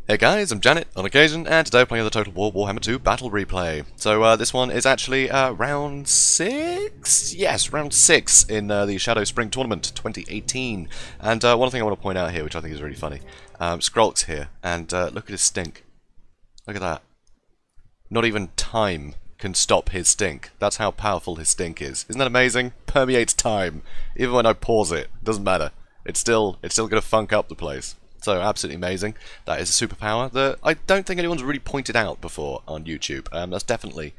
Hey guys, I'm JanetOnOccasion, and today we're playing the Total War Warhammer II Battle Replay. So this one is actually round 6? Yes, round 6 in the Shadow Spring Tournament 2018. And one thing I want to point out here, which I think is really funny, Skrulk's here, and look at his stink. Look at that. Not even time can stop his stink. That's how powerful his stink is. Isn't that amazing? Permeates time. Even when I pause it, doesn't matter. It's still gonna funk up the place. So absolutely amazing. That is a superpower that I don't think anyone's really pointed out before on YouTube. That's definitely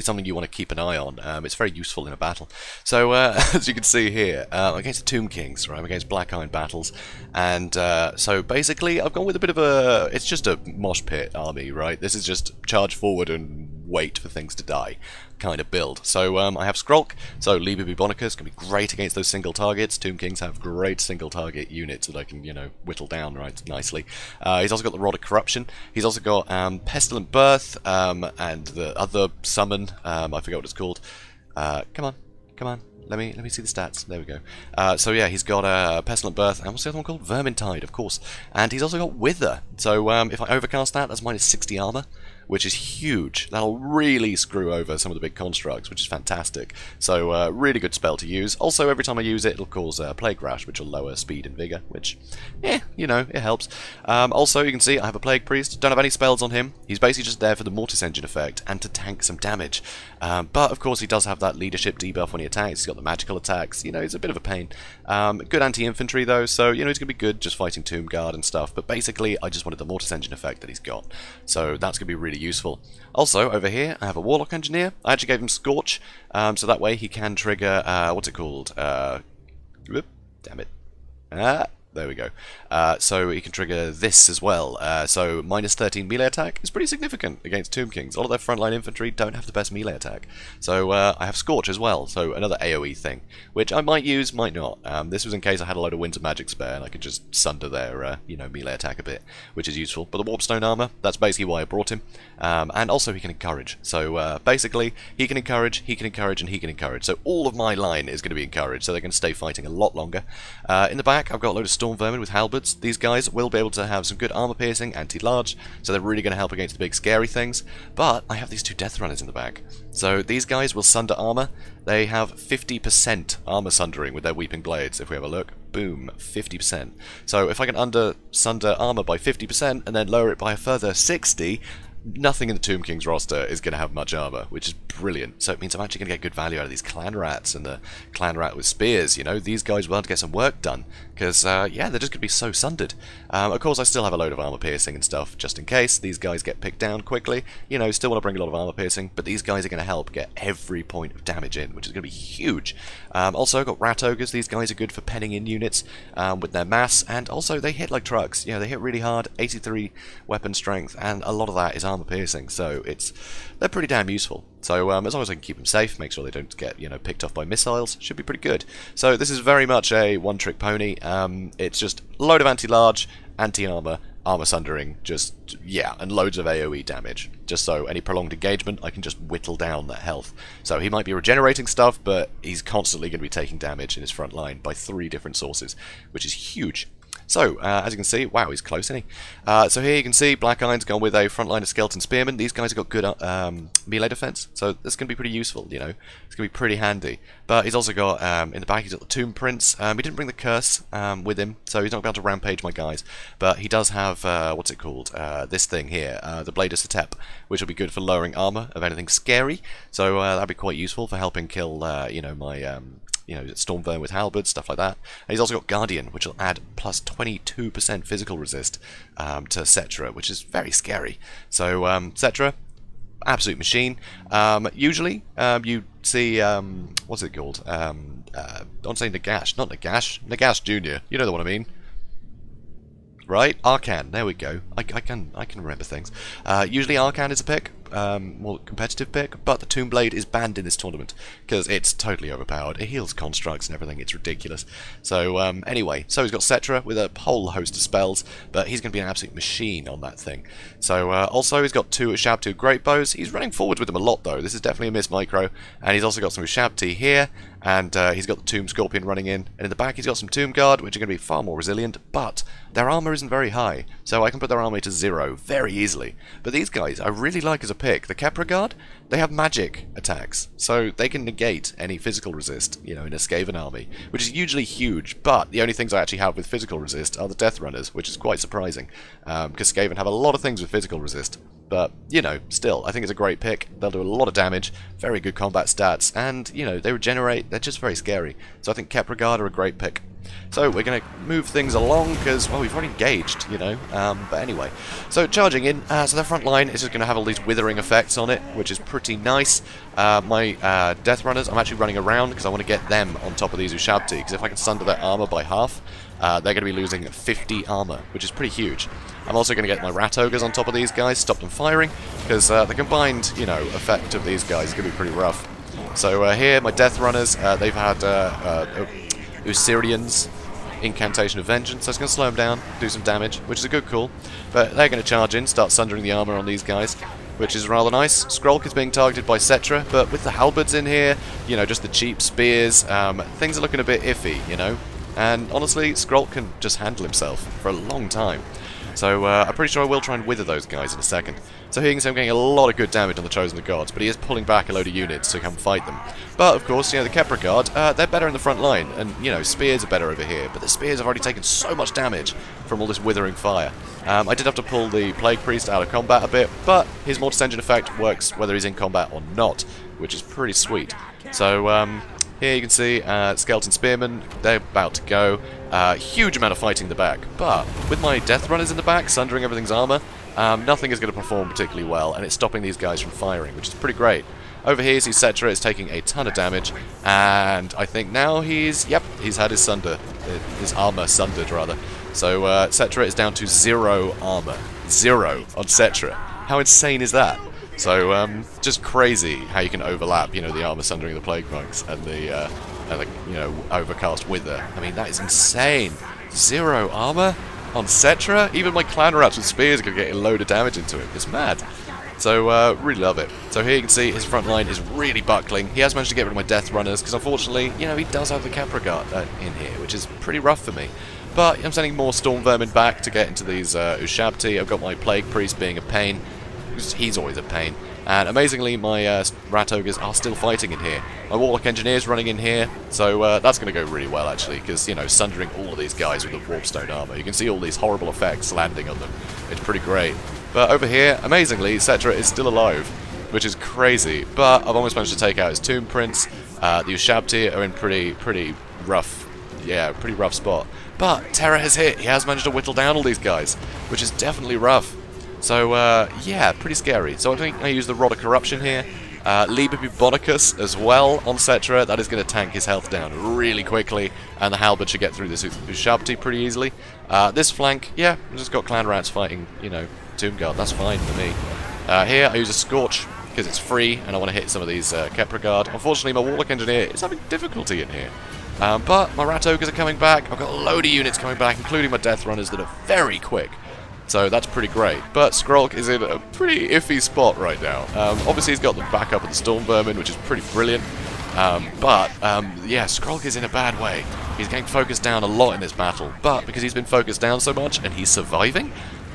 something you want to keep an eye on. It's very useful in a battle. So as you can see here, I'm against the Tomb Kings, right? I'm against BlackIron battles, and so basically I've gone with a bit of a. It's just a mosh pit army, right? This is just charge forward and wait for things to die kind of build. So I have Skrulk, so Liber Bubonicus can be great against those single targets. Tomb Kings have great single target units that I can, whittle down right nicely. He's also got the Rod of Corruption. He's also got Pestilent Birth and the other summon. I forget what it's called. Come on. Let me see the stats. There we go. So yeah, he's got Pestilent Birth, and what's the other one called? Vermintide, of course. And he's also got Wither. So if I overcast that, that's minus 60 armor, which is huge. That'll really screw over some of the big constructs, which is fantastic. So really good spell to use. Also, every time I use it, it'll cause Plague Rash, which will lower speed and vigor, which, it helps. Also, you can see I have a Plague Priest. Don't have any spells on him. He's basically just there for the Mortis Engine effect and to tank some damage. But of course, he does have that leadership debuff when he attacks. He's got the magical attacks. He's a bit of a pain. Good anti-infantry though, so he's going to be good just fighting Tomb Guard and stuff. But basically, I just wanted the Mortis Engine effect that he's got. So that's going to be really useful. Also, over here, I have a Warlock Engineer. I actually gave him Scorch, so that way he can trigger, what's it called? Whoop, damn it. There we go. So he can trigger this as well. So minus 13 melee attack is pretty significant against Tomb Kings. All of their frontline infantry don't have the best melee attack. So I have Scorch as well, so another AoE thing, which I might use, might not. This was in case I had a load of Winter Magic spare and I could just sunder their, melee attack a bit, which is useful. But the Warpstone armor, that's basically why I brought him. And also he can encourage. So basically, he can encourage, and he can encourage. So all of my line is going to be encouraged, so they're going to stay fighting a lot longer. In the back, I've got a load of Storm Vermin with halberds. These guys will be able to have some good armor piercing, anti-large, so they're really going to help against the big scary things. But I have these two Death Runners in the back. So these guys will sunder armor. They have 50% armor sundering with their Weeping Blades. If we have a look, boom, 50%. So if I can sunder armor by 50% and then lower it by a further 60, nothing in the Tomb King's roster is going to have much armor, which is brilliant. So it means I'm actually going to get good value out of these Clan Rats and the Clan Rat with spears. These guys will have to get some work done because, yeah, they're just going to be so sundered. Of course, I still have a load of armor piercing and stuff just in case these guys get picked down quickly. Still want to bring a lot of armor piercing, but these guys are going to help get every point of damage in, which is going to be huge. Also, I've got Rat Ogres. These guys are good for penning in units with their mass, and also they hit like trucks. They hit really hard, 83 weapon strength, and a lot of that is armor piercing, so they're pretty damn useful. So as long as I can keep them safe, make sure they don't get picked off by missiles, should be pretty good. So this is very much a one-trick pony. It's just a load of anti-large, anti-armor, armor sundering, and loads of AoE damage. Just so any prolonged engagement, I can just whittle down that health. So he might be regenerating stuff, but he's constantly going to be taking damage in his front line by 3 different sources, which is huge. So, as you can see, wow, he's close, isn't he? So here you can see BlackIron's gone with a frontline of Skeleton Spearmen. These guys have got good melee defense, so this can be pretty useful, It's going to be pretty handy. But he's also got, in the back, he's got the Tomb Prince. He didn't bring the Curse with him, so he's not about to rampage my guys. But he does have, what's it called? This thing here, the Blade of Sotek, which will be good for lowering armor of anything scary. So that'd be quite useful for helping kill, my... Storm Vermin with halberds, stuff like that. And he's also got Guardian, which will add plus 22% physical resist to Cetra, which is very scary. So Cetra, absolute machine. Usually you see, what's it called? Don't say Nagash, not Nagash, Nagash Jr. You know the one I mean. Right? Arcan, there we go. I can remember things. Usually Arcan is a pick. more competitive pick, but the Tomb Blade is banned in this tournament because it's totally overpowered. It heals constructs and everything. It's ridiculous. So anyway, so he's got Cetra with a whole host of spells, but he's going to be an absolute machine on that thing. So also he's got 2 Ushabti Great Bows. He's running forward with them a lot though. This is definitely a miss micro, and he's also got some Ushabti here, and he's got the Tomb Scorpion running in, and in the back he's got some Tomb Guard, which are going to be far more resilient, but their armor isn't very high, so I can put their armor to 0 very easily. But these guys I really like as a pick. The Kepra Guard, they have magic attacks, so they can negate any physical resist, you know, in a Skaven army, which is usually huge, but the only things I actually have with physical resist are the Death Runners, which is quite surprising, because Skaven have a lot of things with physical resist. But, you know, still, I think it's a great pick. They'll do a lot of damage, very good combat stats, and, you know, they regenerate. They're just very scary. So I think Kepra Guard are a great pick. So we're going to move things along because, well, we've already engaged, you know. But anyway, so charging in. So their front line is just going to have all these withering effects on it, which is pretty nice. My Death Runners, I'm actually running around because I want to get them on top of these Ushabti, because if I can sunder their armor by half, they're going to be losing 50 armor, which is pretty huge. I'm also going to get my Rat Ogres on top of these guys, stop them firing, because the combined, you know, effect of these guys is going to be pretty rough. So here, my Death Runners, they've had Usirian's Incantation of Vengeance, so it's going to slow them down, do some damage, which is a good call. But they're going to charge in, start sundering the armor on these guys, which is rather nice. Skrulk is being targeted by Cetra, but with the halberds in here, you know, just the cheap spears, things are looking a bit iffy, you know. And honestly, Skrulk can just handle himself for a long time. So I'm pretty sure I will try and wither those guys in a second. So here you can see I'm getting a lot of good damage on the Chosen of Gods, but he is pulling back a load of units to come fight them. But of course, you know, the Kepra Guard, they're better in the front line, and you know, spears are better over here, but the spears have already taken so much damage from all this withering fire. I did have to pull the Plague Priest out of combat a bit, but his Mortis Engine effect works whether he's in combat or not, which is pretty sweet. So here you can see Skeleton Spearmen, they're about to go. Huge amount of fighting in the back, but with my Death Runners in the back, sundering everything's armor, nothing is going to perform particularly well, and it's stopping these guys from firing, which is pretty great. Over here, you see Cetra is taking a ton of damage, and I think now he's had his armor sundered, rather. So Cetra is down to 0 armor. 0 on Cetra. How insane is that? So just crazy how you can overlap, you know, the armor sundering of the Plague Monks and the you know, Overcast Wither. I mean, that is insane. 0 armor on Cetra? Even my Clan Rats with spears are going to get a load of damage into him. It's mad. So, really love it. So here you can see his front line is really buckling. He has managed to get rid of my Death Runners, because unfortunately, you know, he does have the Kepra Guard in here, which is pretty rough for me. But I'm sending more Storm Vermin back to get into these Ushabti. I've got my Plague Priest being a pain. He's always a pain. And amazingly, my Rat Ogres are still fighting in here. My Warlock Engineer's running in here, so that's going to go really well, actually, because, you know, sundering all of these guys with the Warpstone armor. You can see all these horrible effects landing on them. It's pretty great. But over here, amazingly, Cetra is still alive, which is crazy. But I've almost managed to take out his Tomb Prince. The Ushabti are in pretty rough, pretty rough spot. But Terra has hit. He has managed to whittle down all these guys, which is definitely rough. So, yeah, pretty scary. So I think I use the Rod of Corruption here. Liber Bubonicus as well on Cetra. That is going to tank his health down really quickly, and the Halberd should get through this Ushabti pretty easily. This flank, yeah, I've just got Clan Rats fighting, you know, Tomb Guard. That's fine for me. Here I use a Scorch because it's free, and I want to hit some of these Kepra Guard. Unfortunately, my Warlock Engineer is having difficulty in here. But my Rat Ogres are coming back. I've got a load of units coming back, including my Death Runners that are very quick. So that's pretty great. But Skrulk is in a pretty iffy spot right now. Obviously he's got the backup of the Storm Vermin, which is pretty brilliant. Yeah, Skrulk is in a bad way. He's getting focused down a lot in this battle. But because he's been focused down so much and he's surviving,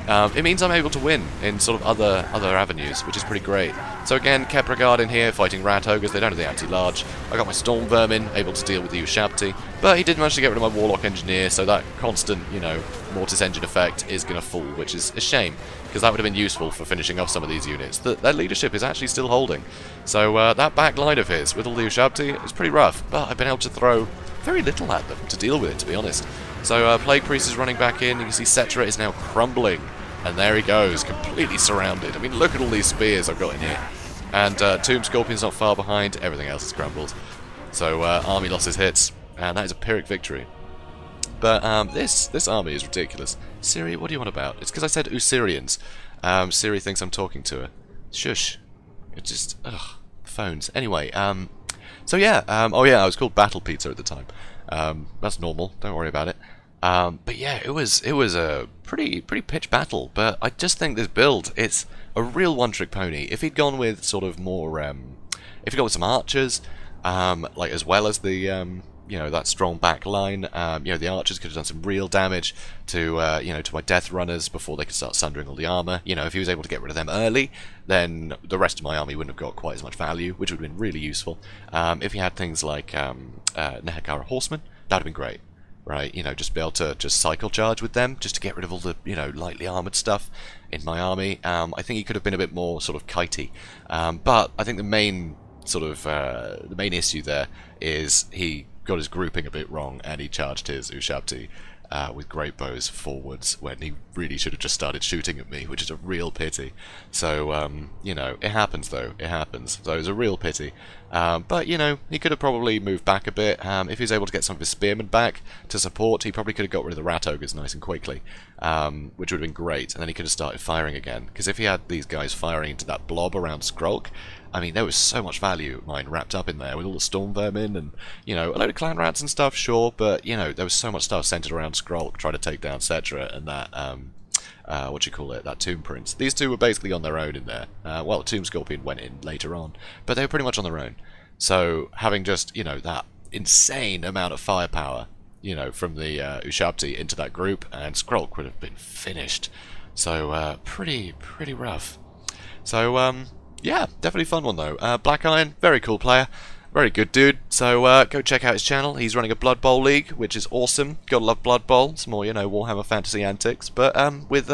it means I'm able to win in sort of other avenues, which is pretty great. So again, Kepra Guard in here fighting Rat Ogres. They don't have the anti-large. I got my Storm Vermin, able to deal with the Ushabti. But he did manage to get rid of my Warlock Engineer, so that constant, you know, Mortis Engine effect is going to fall, which is a shame, because that would have been useful for finishing off some of these units. Their leadership is actually still holding. So that back line of his, with all the Ushabti, is pretty rough, but I've been able to throw very little at them to deal with it, to be honest. So Plague Priest is running back in. You can see Cetra is now crumbling, and there he goes, completely surrounded. I mean, look at all these spears I've got in here. And Tomb Scorpion's not far behind. Everything else has crumbled. So army losses hits, and that is a Pyrrhic victory. But this army is ridiculous. Siri, what do you want about? It's because I said Usirians. Siri thinks I'm talking to her. Shush. It's just, ugh, phones. Anyway, so yeah, oh yeah, I was called Battle Pizza at the time. That's normal, don't worry about it. But yeah, it was a pretty pitch battle, but I just think this build, it's a real one-trick pony. If he'd gone with sort of more, if he'd gone with some archers, like as well as the, you know, that strong back line, you know, the archers could have done some real damage to, you know, to my death runners before they could start sundering all the armor. You know, if he was able to get rid of them early, then the rest of my army wouldn't have got quite as much value, which would have been really useful. If he had things like Nehekara Horsemen, that would have been great. Right, you know, just be able to just cycle charge with them, just to get rid of all the, you know, lightly armoured stuff in my army. I think he could have been a bit more sort of kitey. But I think the main sort of, the main issue there is he got his grouping a bit wrong, and he charged his Ushabti with great bows forwards when he really should have just started shooting at me, which is a real pity. So, you know, it happens though, it happens. So it was a real pity. But, you know, he could have probably moved back a bit. If he was able to get some of his spearmen back to support, he probably could have got rid of the rat ogres nice and quickly, which would have been great, and then he could have started firing again. Because if he had these guys firing into that blob around Skrulk, I mean, there was so much value of mine wrapped up in there with all the storm vermin and, you know, a load of clan rats and stuff, sure, but, you know, there was so much stuff centered around Skrulk trying to take down Cetra and that, that Tomb Prince. These two were basically on their own in there. Well, Tomb Scorpion went in later on, but they were pretty much on their own. So, having just, you know, that insane amount of firepower, you know, from the Ushabti into that group, and Skrulk would have been finished. So, pretty rough. So, yeah, definitely fun one though. BlackIron, very cool player, very good dude. So go check out his channel. He's running a Blood Bowl league, which is awesome. Gotta love Blood Bowl. It's more, you know, Warhammer fantasy antics, but with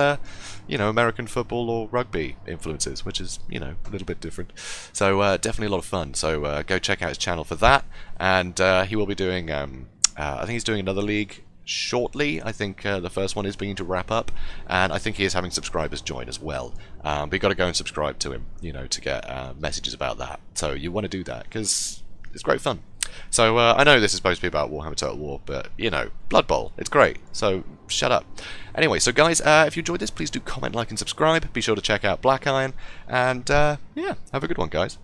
you know, American football or rugby influences, which is, you know, a little bit different. So definitely a lot of fun. So go check out his channel for that. And he will be doing, I think he's doing another league shortly. I think the first one is beginning to wrap up, and I think he is having subscribers join as well. But you've got to go and subscribe to him, you know, to get messages about that. So you want to do that because it's great fun. So I know this is supposed to be about Warhammer Total War, but you know, Blood Bowl, it's great. So shut up. Anyway, so guys, if you enjoyed this, please do comment, like, and subscribe. Be sure to check out BlackIron, and yeah, have a good one, guys.